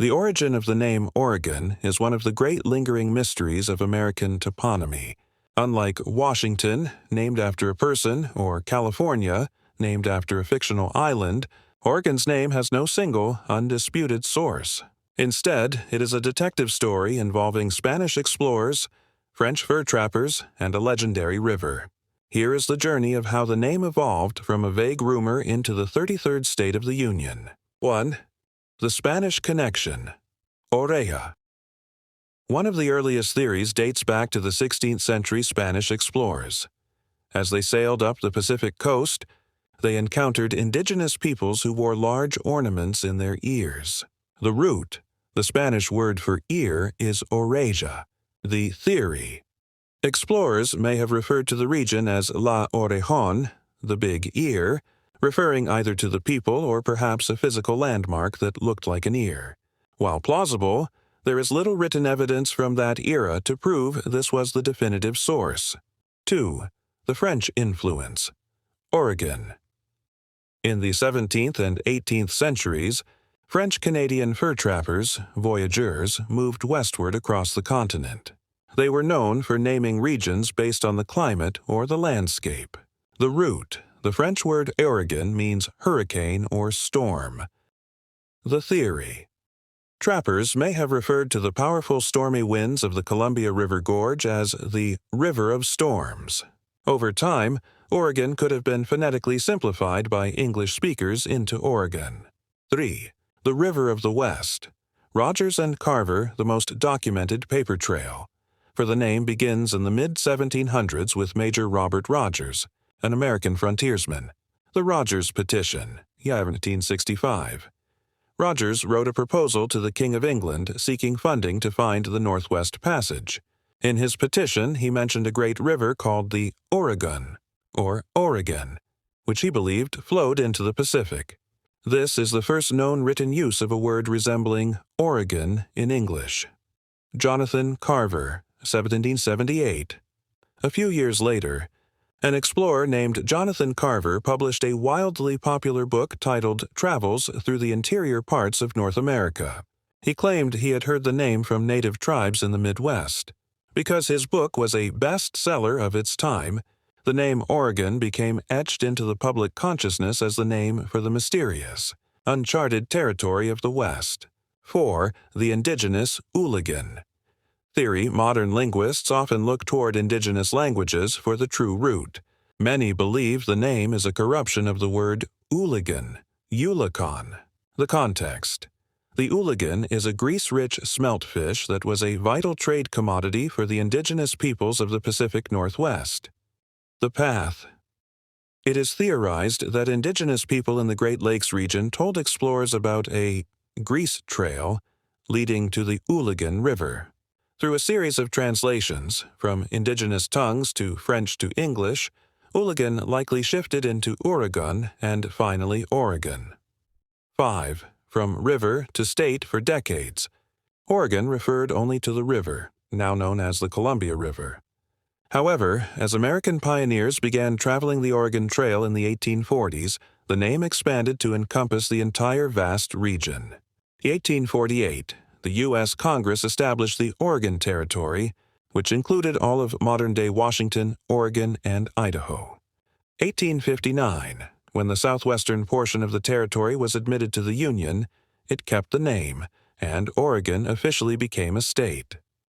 The origin of the name Oregon is one of the great lingering mysteries of American toponymy. Unlike Washington, named after a person, or California, named after a fictional island, Oregon's name has no single, undisputed source. Instead, it is a detective story involving Spanish explorers, French fur trappers, and a legendary river. Here is the journey of how the name evolved from a vague rumor into the 33rd state of the Union. 1. The Spanish Connection. Oreja. One of the earliest theories dates back to the 16th century Spanish explorers. As they sailed up the Pacific coast, they encountered indigenous peoples who wore large ornaments in their ears. The root, the Spanish word for ear, is oreja. The theory. Explorers may have referred to the region as La Orejon, the big ear, referring either to the people or perhaps a physical landmark that looked like an ear. While plausible, there is little written evidence from that era to prove this was the definitive source. 2. The French influence. Oregon. In the 17th and 18th centuries, French-Canadian fur trappers, voyageurs, moved westward across the continent. They were known for naming regions based on the climate or the landscape. The root, the French word Oregon, means hurricane or storm. The theory. Trappers may have referred to the powerful stormy winds of the Columbia River Gorge as the River of Storms. Over time, Oregon could have been phonetically simplified by English speakers into Oregon. 3. The River of the West. Rogers and Carver, the most documented paper trail. For the name begins in the mid-1700s with Major Robert Rogers, an American frontiersman. The Rogers Petition, 1765. Rogers wrote a proposal to the King of England seeking funding to find the Northwest Passage. In his petition, he mentioned a great river called the Oregon, or Oregon, which he believed flowed into the Pacific. This is the first known written use of a word resembling Oregon in English. Jonathan Carver, 1778. A few years later, an explorer named Jonathan Carver published a wildly popular book titled Travels Through the Interior Parts of North America. He claimed he had heard the name from native tribes in the Midwest. Because his book was a bestseller of its time, the name Oregon became etched into the public consciousness as the name for the mysterious, uncharted territory of the West. 4. The indigenous Ooligan. Theory. Modern linguists often look toward indigenous languages for the true root. Many believe the name is a corruption of the word ooligan, eulikon. The context. The ooligan is a grease-rich smelt fish that was a vital trade commodity for the indigenous peoples of the Pacific Northwest. The path. It is theorized that indigenous people in the Great Lakes region told explorers about a grease trail leading to the Ooligan River. Through a series of translations, from indigenous tongues to French to English, Ooligan likely shifted into Oregon and finally Oregon. 5. From river to state for decades. Oregon referred only to the river, now known as the Columbia River. However, as American pioneers began traveling the Oregon Trail in the 1840s, the name expanded to encompass the entire vast region. 1848. The U.S. Congress established the Oregon Territory, which included all of modern-day Washington, Oregon, and Idaho. 1859. When the southwestern portion of the territory was admitted to the Union, it kept the name, and Oregon officially became a state.